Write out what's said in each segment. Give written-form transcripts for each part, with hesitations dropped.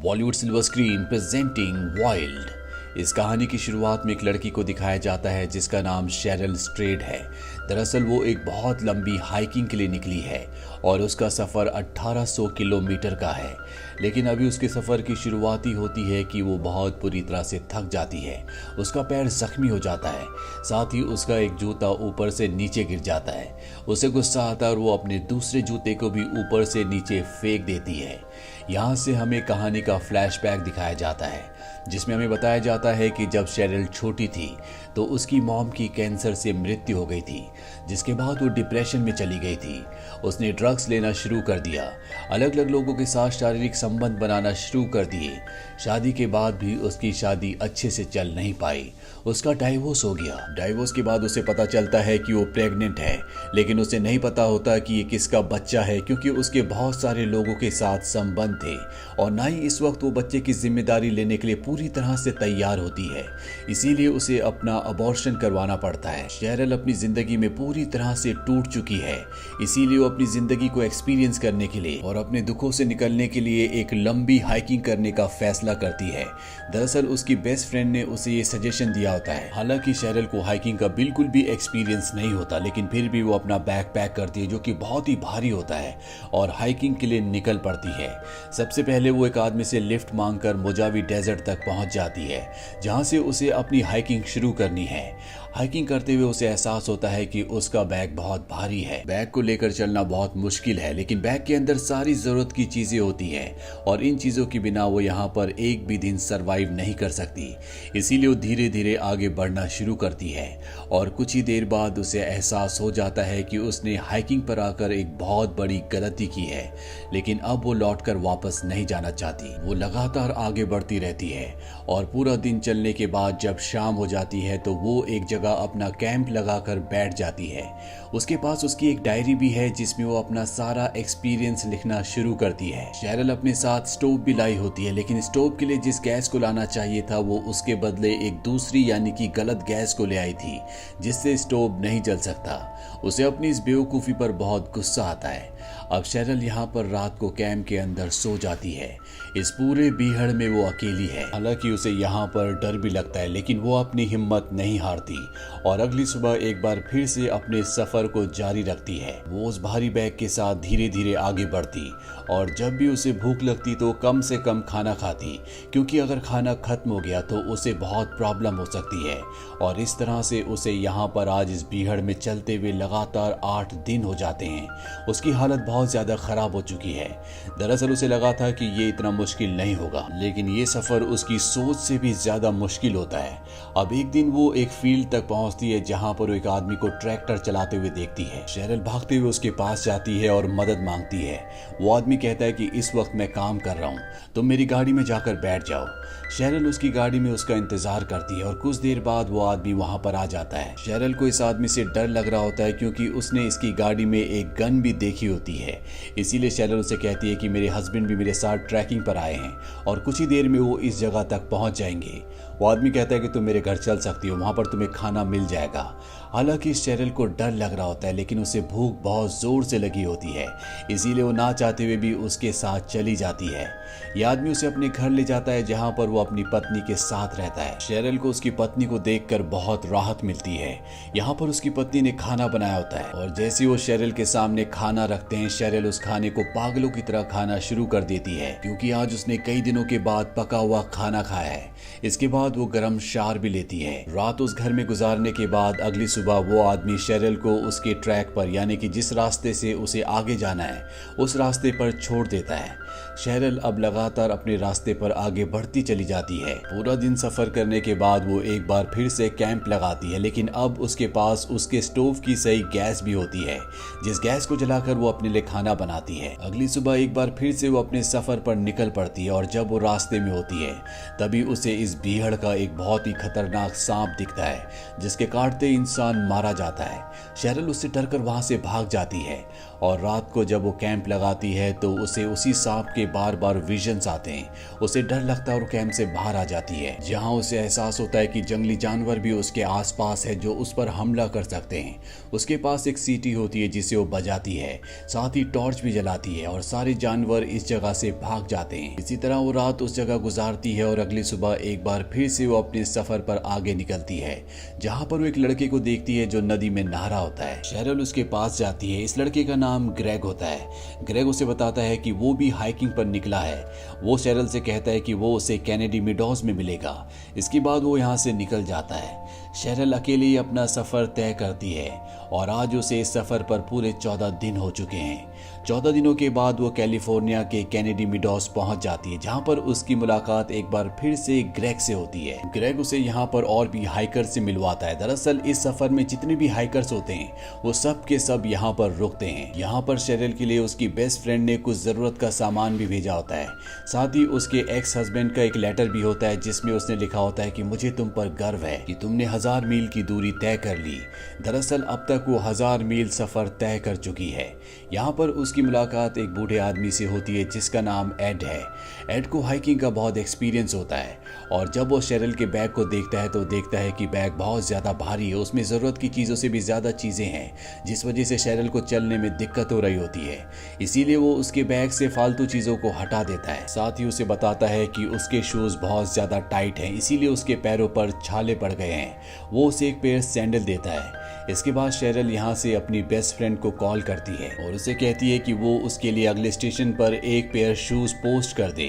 Bollywood silver screen presenting wild. इस कहानी की शुरुआत में एक लड़की को दिखाया जाता है जिसका नाम शेरिल स्ट्रेड है। दरअसल वो एक बहुत लंबी हाइकिंग के लिए निकली है और उसका सफ़र 1800 किलोमीटर का है। लेकिन अभी उसके सफ़र की शुरुआत ही होती है कि वो बहुत बुरी तरह से थक जाती है। उसका पैर जख्मी हो जाता है, साथ ही उसका एक जूता ऊपर से नीचे गिर जाता है। उसे गुस्सा आता है और वो अपने दूसरे जूते को भी ऊपर से नीचे फेंक देती है। यहाँ से हमें कहानी का फ्लैशबैक दिखाया जाता है जिसमें हमें बताया जाता है कि जब शेरिल छोटी थी तो उसकी मॉम की कैंसर से मृत्यु हो गई थी, जिसके बाद वो डिप्रेशन में चली गई थी। उसने ड्रग्स लेना शुरू कर दिया, अलग अलग लोगों के साथ शारीरिक संबंध बनाना शुरू कर दिए। शादी के बाद भी उसकी शादी अच्छे से चल नहीं पाई, उसका डाइवोर्स हो गया। डाइवोर्स के बाद उसे पता चलता है कि वो प्रेग्नेंट है, लेकिन उसे नहीं पता होता कि ये किसका बच्चा है, क्योंकि उसके बहुत सारे लोगों के साथ संबंध थे और ना ही इस वक्त वो बच्चे की जिम्मेदारी लेने के लिए पूरी तरह से तैयार होती है। इसीलिए उसे अपना अबॉर्शन करवाना पड़ता है। शेरिल अपनी जिंदगी में पूरी तरह से टूट चुकी है, इसीलिए वो अपनी जिंदगी को एक्सपीरियंस करने के लिए और अपने दुखों से निकलने के लिए एक लंबी हाइकिंग करने का फैसला करती है। दरअसल उसकी बेस्ट फ्रेंड ने उसे ये सजेशन दिया होता है। हालांकि शेरिल को हाइकिंग का बिल्कुल भी एक्सपीरियंस नहीं होता, लेकिन फिर भी वो अपना बैग पैक करती है जो कि बहुत ही भारी होता है और हाइकिंग के लिए निकल पड़ती है। सबसे पहले वो एक आदमी से लिफ्ट मांगकर मोजावी डेजर्ट तक पहुंच जाती है, जहां से उसे अपनी हाइकिंग शुरू करनी है। हाइकिंग करते हुए उसे एहसास होता है कि उसका बैग बहुत भारी है। बैग को लेकर चलना बहुत मुश्किल है, लेकिन बैग के अंदर सारी जरूरत की चीजें होती हैं और इन चीजों के बिना वो यहाँ पर एक भी दिन सरवाइव नहीं कर सकती। इसीलिए वो धीरे धीरे आगे बढ़ना शुरू करती है और कुछ ही देर बाद उसे एहसास हो जाता है कि उसने हाइकिंग पर आकर एक बहुत बड़ी गलती की है, लेकिन अब वो लौटकर वापस नहीं जाना चाहती। वो लगातार आगे बढ़ती रहती है और पूरा दिन चलने के बाद जब शाम हो जाती है तो वो एक जगह अपना कैंप लगाकर बैठ जाती है। उसके पास उसकी एक डायरी भी है जिसमें वो अपना सारा एक्सपीरियंस लिखना शुरू करती है। शेरिल अपने साथ स्टोव भी लाई होती है, लेकिन स्टोव के लिए जिस गैस को लाना चाहिए था वो उसके बदले एक दूसरी यानी कि गलत गैस को ले आई थी, जिससे स्टोव नहीं जल सकता। उसे अपनी इस बेवकूफ़ी पर बहुत गुस्सा आता है। अब शेरिल यहाँ पर रात को कैंप के अंदर सो जाती है। इस पूरे बीहड़ में वो अकेली है। हालांकि उसे यहाँ पर डर भी लगता है, लेकिन वो अपनी हिम्मत नहीं हारती और अगली सुबह एक बार फिर से अपने सफर को जारी रखती है। वो उस भारी बैग के साथ धीरे धीरे आगे बढ़ती और जब भी उसे भूख लगती तो कम से कम खाना खाती, क्योंकि अगर खाना खत्म हो गया तो उसे बहुत प्रॉब्लम हो सकती है। और इस तरह से उसे यहाँ पर आज इस बीहड़ में चलते हुए लगातार 8 दिन हो जाते हैं। उसकी हालत बहुत ज्यादा खराब हो चुकी है। दरअसल उसे लगा था कि ये इतना मुश्किल नहीं होगा, लेकिन ये सफर उसकी सोच से भी ज्यादा मुश्किल होता है। अब एक दिन वो एक फील्ड तक पहुंचती है जहां पर वो एक आदमी को ट्रैक्टर चलाते हुए देखती है। शेरिल भागते हुए उसके पास जाती है और मदद मांगती है। वो आदमी कहता है कि इस वक्त मैं काम कर रहा हूँ, तुम मेरी गाड़ी में जाकर बैठ जाओ। शेरिल उसकी गाड़ी में उसका इंतजार करती है और कुछ देर बाद वो आदमी वहां पर आ जाता है। शेरिल को इस आदमी से डर लग रहा होता है क्योंकि उसने इसकी गाड़ी में एक गन भी देखी होती है। इसीलिए शेरिल उसे कहती है कि मेरे हस्बैंड भी मेरे साथ ट्रैकिंग पर आए हैं और कुछ ही देर में वो इस जगह तक पहुंच जाएंगे। वो आदमी कहता है कि तुम मेरे घर चल सकती हो, वहां पर तुम्हें खाना मिल जाएगा। हालांकि शेरिल को डर लग रहा होता है, लेकिन उसे भूख बहुत जोर से लगी होती है, इसीलिए वो ना चाहते हुए भी उसके साथ चली जाती है। यह आदमी उसे अपने घर ले जाता है जहां पर वो अपनी पत्नी के साथ रहता है। शेरिल को उसकी पत्नी को देखकर बहुत राहत मिलती है। यहाँ पर उसकी पत्नी ने खाना बनाया होता है और जैसे वो शेरिल के सामने खाना रखते हैं, शेरिल उस खाने को पागलों की तरह खाना शुरू कर देती है, क्योंकि आज उसने कई दिनों के बाद पका हुआ खाना खाया है। इसके बाद वो गर्म शावर भी लेती है। रात उस घर में गुजारने के बाद अगली सुबह वो आदमी शेरिल को उसके ट्रैक पर यानी कि जिस रास्ते से उसे आगे जाना है उस रास्ते पर छोड़ देता है। शेरिल अब लगातार अपने रास्ते पर आगे बढ़ती चली जाती है। पूरा दिन सफर करने के बाद वो एक बार फिर से कैंप लगाती है, लेकिन अब उसके पास उसके स्टोव की सही गैस भी होती है, जिस गैस को जलाकर वो अपने लिए खाना बनाती है। अगली सुबह एक बार फिर से वो अपने सफर पर निकल पड़ती है और जब वो रास्ते में होती है तभी उसे इस बीहड़ का एक बहुत ही खतरनाक सांप दिखता है, जिसके काटते इंसान मारा जाता है। शेरिल उससे डरकर वहां से भाग जाती है और रात को जब वो कैंप लगाती है तो उसे उसी सांप के बार बार विजन्स आते हैं। उसे डर लगता है और कैंप से बाहर आ जाती है, जहां उसे एहसास होता है कि जंगली जानवर भी उसके आसपास है जो उस पर हमला कर सकते हैं। उसके पास एक सीटी होती है जिसे वो बजाती है, साथ ही टॉर्च भी जलाती है और सारे जानवर इस जगह से भाग जाते हैं। इसी तरह वो रात उस जगह गुजारती है और अगली सुबह एक बार फिर से वो अपने सफर पर आगे निकलती है, जहां पर वो एक लड़के को देखती है जो नदी में नहा रहा होता है। शेरल उसके पास जाती है। इस लड़के का नाम ग्रेग होता है। ग्रेग उसे बताता है कि वो भी हाइकिंग पर निकला है। वो शेरल से कहता है कि वो उसे कैनेडी मिडोज में मिलेगा। इसके बाद वो यहाँ से निकल जाता है। शेरल अकेले ही अपना सफर तय करती है और आज उसे इस सफर पर पूरे 14 दिन हो चुके हैं। 14 दिनों के बाद वो कैलिफोर्निया के कैनेडी मिडोज पहुंच जाती है, जहां पर उसकी मुलाकात एक बार फिर से ग्रेग से होती है। ग्रेग उसे यहाँ पर और भी हाइकर से मिलवाता है। दरअसल इस सफर में जितने भी हाइकर्स होते हैं वो सब के सब यहाँ पर रुकते हैं। यहाँ पर शेरल के लिए उसकी बेस्ट फ्रेंड ने कुछ जरूरत का सामान भी भेजा होता है। साथ ही उसके एक्स हस्बैंड का एक लेटर भी होता है जिसमें उसने लिखा होता है कि मुझे तुम पर गर्व है कि तुमने 1000 मील की दूरी तय कर ली। दरअसल अब तक वो 1000 मील सफर तय कर चुकी है। यहाँ पर उसकी मुलाकात एक बूढ़े आदमी से होती है जिसका नाम एड है। एड को हाइकिंग का बहुत एक्सपीरियंस होता है और जब वो शेरल के बैग को देखता है तो देखता है कि बैग बहुत ज्यादा भारी है, उसमें जरूरत की चीजों से भी ज्यादा चीजें हैं, जिस वजह से शेरल को चलने में दिक्कत हो रही होती है। इसीलिए वो उसके बैग से फालतू चीजों को हटा देता है। साथ ही उसे बताता है कि उसके शूज बहुत ज्यादा टाइट हैं, इसीलिए उसके पैरों पर छाले पड़ गए हैं। वो उसे एक पेयर सैंडल देता है। इसके बाद शेरल यहाँ से अपनी बेस्ट फ्रेंड को कॉल करती है और उसे कहती है कि वो उसके लिए अगले स्टेशन पर एक पेयर शूज पोस्ट कर दे।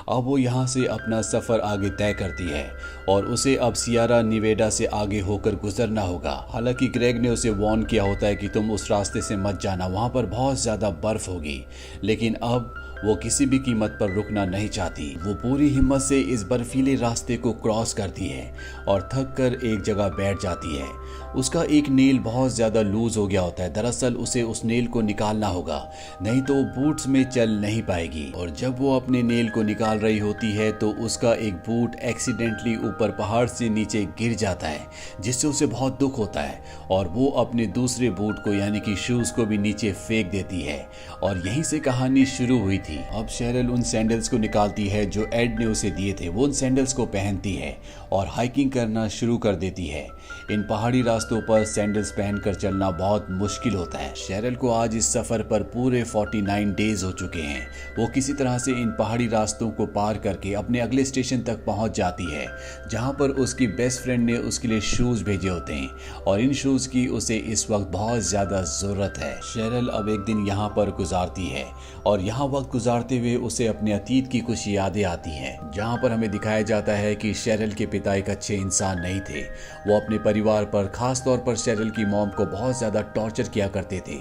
अब वो यहाँ से अपना सफर आगे तय करती है और उसे अब सियारा निवेडा से आगे होकर गुजरना होगा। हालांकि ग्रेग ने उसे वार्न किया होता है कि तुम उस रास्ते से मत जाना, वहां पर बहुत ज्यादा बर्फ होगी, लेकिन अब वो किसी भी कीमत पर रुकना नहीं चाहती। वो पूरी हिम्मत से इस बर्फीले रास्ते को क्रॉस करती है और थक कर एक जगह बैठ जाती है। उसका एक नेल बहुत ज्यादा लूज हो गया होता है। दरअसल उसे उस नेल को निकालना होगा, नहीं तो वो बूट्स में चल नहीं पाएगी। और जब वो अपने नेल को निकाल रही होती है तो उसका एक बूट एक्सीडेंटली ऊपर पहाड़ से नीचे गिर जाता है, जिससे उसे बहुत दुख होता है और वो अपने दूसरे बूट को यानी कि शूज को भी नीचे फेंक देती है। और यहीं से कहानी शुरू हुई थी। अब शेरल उन सैंडल्स को निकालती है जो एड ने उसे दिए थे। वो उन सैंडल्स को पहनती है और हाइकिंग करना शुरू कर देती है। इन पहाड़ी रास्तों पर सैंडल्स पहनकर चलना बहुत मुश्किल होता है। शेरल को आज इस सफर पर पूरे 49 डेज हो चुके हैं। वो किसी तरह से इन पहाड़ी रास्तों को पार करके अपने अगले स्टेशन तक पहुंच जाती है, जहां पर उसकी बेस्ट फ्रेंड ने उसके लिए शूज भेजे होते हैं और इन शूज की उसे इस वक्त बहुत ज्यादा जरूरत है। शेरल अब एक दिन यहाँ पर गुजारती है और यहाँ वक्त गुजारते हुए उसे अपने अतीत की कुछ यादें आती हैं, जहाँ पर हमें दिखाया जाता है कि शेरल के पिता एक अच्छे इंसान नहीं थे। वो अपने परिवार पर, खास तौर पर शेरल की मॉम को बहुत ज्यादा टॉर्चर किया करते थे।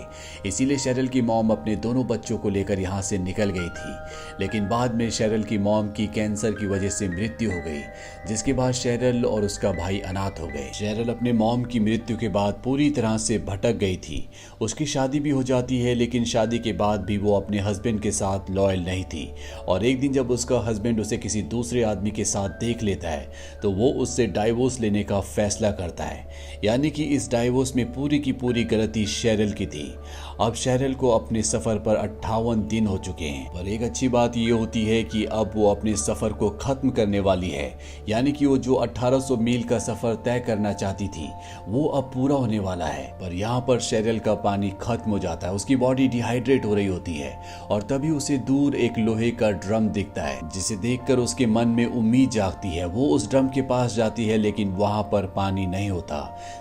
इसीलिए शेरल की मॉम अपने दोनों बच्चों को लेकर यहाँ से निकल गई थी, लेकिन बाद में शेरल की मॉम की कैंसर की वजह से मृत्यु हो गई, जिसके बाद शेरल और उसका भाई अनाथ हो गए। शेरल अपने मॉम की मृत्यु के बाद पूरी तरह से भटक गई थी। उसकी शादी भी हो जाती है, लेकिन शादी के बाद भी वो अपने हस्बैंड के साथ लॉयल नहीं थी। और एक दिन जब उसका हस्बैंड उसे किसी दूसरे आदमी के साथ देख लेता है तो वो उससे डाइवोर्स लेने का फैसला करता है, यानी कि इस डाइवोर्स में पूरी की पूरी गलती शेरल की थी। अब शेरल को अपने सफर पर 58 दिन हो चुके हैं। पर एक अच्छी बात ये होती है कि अब वो अपने सफर को खत्म करने वाली है, यानी कि वो जो 1800 मील का सफर तय करना चाहती थी वो अब पूरा होने वाला है। पर यहाँ पर शेरल का पानी खत्म हो जाता है, उसकी बॉडी डिहाइड्रेट हो रही होती है और तभी उसे दूर एक लोहे का ड्रम दिखता है, जिसे देखकर उसके मन में उम्मीद जागती है। वो उस ड्रम के पास जाती है, लेकिन वहां पर पानी नहीं होता,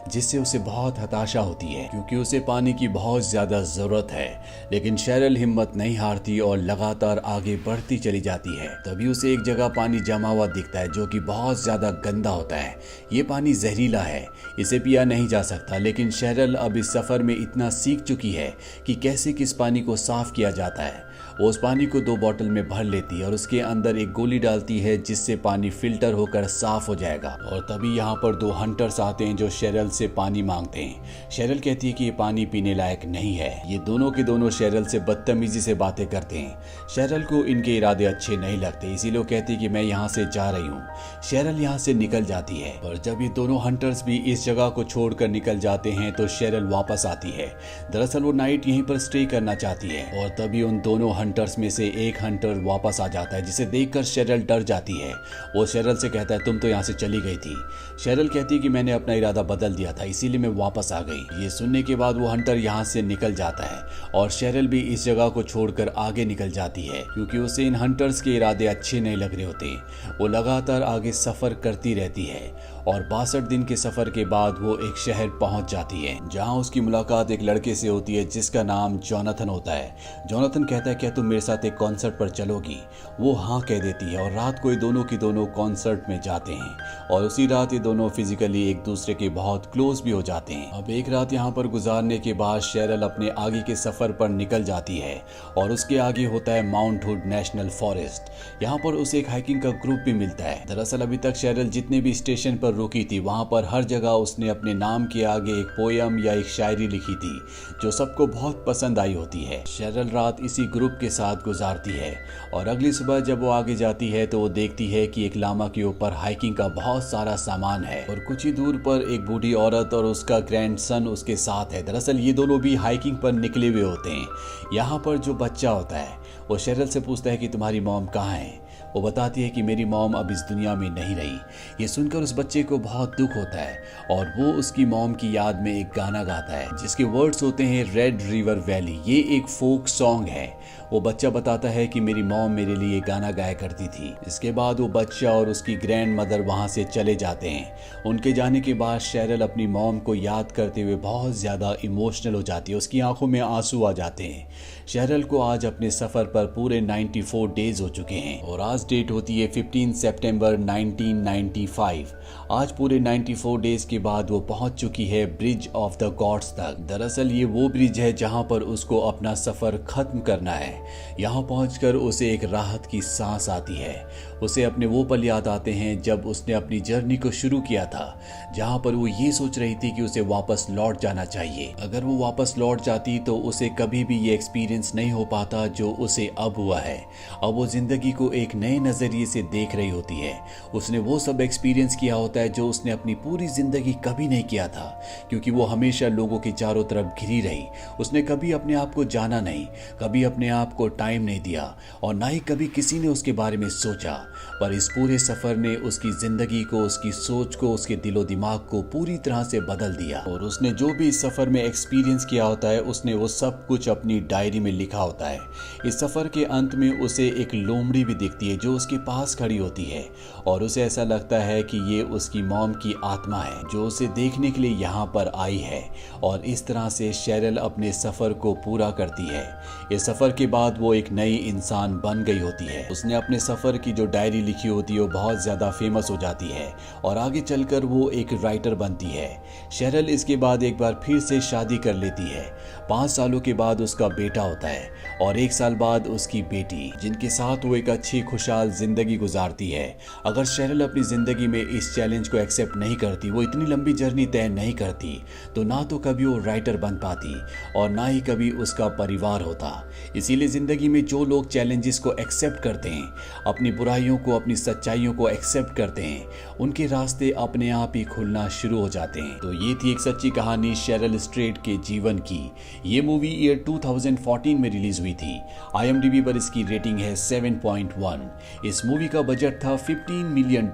जिससे उसे बहुत हताशा होती है क्योंकि उसे पानी की बहुत ज्यादा जरूरत है। लेकिन शेरल हिम्मत नहीं हारती और लगातार आगे बढ़ती चली जाती है। तभी उसे एक जगह पानी जमा हुआ दिखता है जो कि बहुत ज्यादा गंदा होता है। ये पानी जहरीला है, इसे पिया नहीं जा सकता। लेकिन शेरल अब इस सफर में इतना सीख चुकी है कि कैसे किस पानी को साफ किया जाता है वो उस पानी को 2 बॉटल में भर लेती है और उसके अंदर एक गोली डालती है जिससे पानी फिल्टर होकर साफ हो जाएगा। और तभी यहाँ पर 2 हंटर्स आते हैं जो शेरल से पानी मांगते हैं। शेरल कहती है कि ये पानी पीने लायक नहीं है। ये दोनों के दोनों शेरल से बदतमीजी से बातें करते हैं। शेरल को इनके इरादे अच्छे नहीं लगते, इसीलिए वो कहती है कि मैं यहाँ से जा रही हूँ। शेरल यहाँ से निकल जाती है, पर जब ये दोनों हंटर्स भी इस जगह को छोड़कर निकल जाते हैं तो शेरल वापस आती है। दरअसल वो नाइट यहीं पर स्टे करना चाहती है और तभी उन दोनों हंटर्स में से एक हंटर वापस आ जाता है, जिसे देखकर शेरल डर जाती है। वो शेरल से कहता है तुम तो यहाँ से चली गई थी। शेरल कहती है कि मैंने अपना इरादा बदल दिया था, इसीलिए मैं वापस आ गई। ये सुनने के बाद वो हंटर यहाँ से निकल जाता है और शेरल भी इस जगह को छोड़कर आगे निकल जाती है, क्योंकि उसे इन हंटर्स के इरादे अच्छे नहीं लग रहे होते। वो लगातार आगे सफर करती रहती है और 62 दिन के सफर के बाद वो एक शहर पहुंच जाती है, जहां उसकी मुलाकात एक लड़के से होती है जिसका नाम जोनाथन होता है। जोनाथन कहता है क्या तुम मेरे साथ एक कॉन्सर्ट पर चलोगी? वो हाँ कह देती है और रात को ये दोनों की दोनों कॉन्सर्ट में जाते हैं और उसी रात ये दोनों फिजिकली एक दूसरे के बहुत क्लोज भी हो जाते हैं। अब एक रात यहाँ पर गुजारने के बाद शेरल अपने आगे के सफर पर निकल जाती है और उसके आगे होता है माउंट हुड नेशनल फॉरेस्ट। यहाँ पर उसे एक हाइकिंग का ग्रुप भी मिलता है। दरअसल अभी तक शेरल जितने भी स्टेशन पर रुकी थी वहां पर हर जगह उसने अपने नाम के आगे एक पोयम या एक शायरी लिखी थी जो सबको बहुत पसंद आई होती है। शेरल रात इसी ग्रुप के साथ गुजारती है और अगली सुबह जब वो आगे जाती है तो वो देखती है कि एक लामा के ऊपर हाइकिंग का बहुत सारा सामान है और कुछ ही दूर पर एक बूढ़ी औरत और उसका ग्रैंडसन उसके साथ है। दरअसल ये दोनों भी हाइकिंग पर निकले हुए होते हैं। यहाँ पर जो बच्चा होता है वो शेरल से पूछता है कि तुम्हारी मॉम कहाँ है? वो बताती है कि मेरी मॉम अब इस दुनिया में नहीं रही। ये सुनकर उस बच्चे को बहुत दुख होता है और वो उसकी मॉम की याद में एक गाना गाता है जिसके वर्ड्स होते हैं रेड रिवर वैली। ये एक फोक सॉन्ग है। वो बच्चा बताता है कि मेरी मॉम मेरे लिए गाना गाया करती थी। इसके बाद वो बच्चा और उसकी ग्रैंड मदर वहाँ से चले जाते हैं। उनके जाने के बाद शेरल अपनी मॉम को याद करते हुए बहुत ज़्यादा इमोशनल हो जाती है, उसकी आंखों में आंसू आ जाते हैं। शेरल को आज अपने सफ़र पर पूरे 94 डेज हो चुके हैं और आज डेट होती है 15 सितंबर 1995। आज पूरे 94 डेज के बाद वो पहुंच चुकी है ब्रिज ऑफ द गॉड्स तक। दरअसल ये वो ब्रिज है जहां पर उसको अपना सफ़र ख़त्म करना है। यहाँ पहुंचकर उसे एक राहत की सांस आती है। उसे अपने वो पल याद आते हैं जब उसने अपनी जर्नी को शुरू किया था, जहाँ पर वो ये सोच रही थी कि उसे वापस लौट जाना चाहिए। अगर वो वापस लौट जाती तो उसे कभी भी ये एक्सपीरियंस नहीं हो पाता जो उसे अब हुआ है। अब वो जिंदगी को एक नए नज़रिए से देख रही होती है। उसने वो सब एक्सपीरियंस किया होता है जो उसने अपनी पूरी जिंदगी कभी नहीं किया था, क्योंकि वो हमेशा लोगों के चारों तरफ घिरी रही। उसने कभी अपने आप को जाना नहीं, कभी अपने आप को टाइम नहीं दिया और ना ही कभी किसी ने उसके बारे में सोचा। पर इस पूरे सफर ने उसकी जिंदगी को, उसकी सोच को, उसके दिलो दिमाग को पूरी तरह से बदल दिया। और उसने जो भी इस सफर में एक्सपीरियंस किया होता है उसने वो सब कुछ अपनी डायरी में लिखा होता है। इस सफर के अंत में उसे एक लोमड़ी भी दिखती है जो उसके पास खड़ी होती है और उसे ऐसा लगता है कि ये उसकी मॉम की आत्मा है जो उसे देखने के लिए यहाँ पर आई है। और इस तरह से शेरल अपने सफर को पूरा करती है। इस सफर के बाद वो एक नई इंसान बन गई होती है। उसने अपने सफर की जो डायरी लिखी होती है वो बहुत ज्यादा फेमस हो जाती है और आगे चलकर वो एक राइटर बनती है। शेरल इसके बाद एक बार फिर से शादी कर लेती है। 5 सालों के बाद उसका बेटा होता है और 1 साल बाद उसकी बेटी, जिनके साथ वो एक अच्छी खुशहाल जिंदगी गुजारती है। अगर शेरल अपनी जिंदगी में इस चैलेंज को एक्सेप्ट नहीं करती, वो इतनी लंबी जर्नी तय नहीं करती, तो ना तो कभी वो राइटर बन पाती और ना ही कभी उसका परिवार होता। इसीलिए जिंदगी में जो लोग चैलेंजेस को एक्सेप्ट करते हैं, अपनी बुराइयों को, अपनी सच्चाइयों को एक्सेप्ट करते हैं, उनके रास्ते अपने आप ही खुलना शुरू हो जाते हैं। तो ये थी एक सच्ची कहानी शेरल स्ट्रेट के जीवन की। ये मूवी ईयर 2014 में रिलीज हुई थी। IMDb पर इसकी रेटिंग है 7.1। इस मूवी का बजट था $15 मिलियन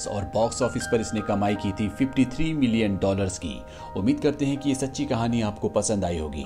और बॉक्स ऑफिस पर इसने कमाई की थी $53 मिलियन की। उम्मीद करते हैं कि ये सच्ची कहानी आपको पसंद आई होगी।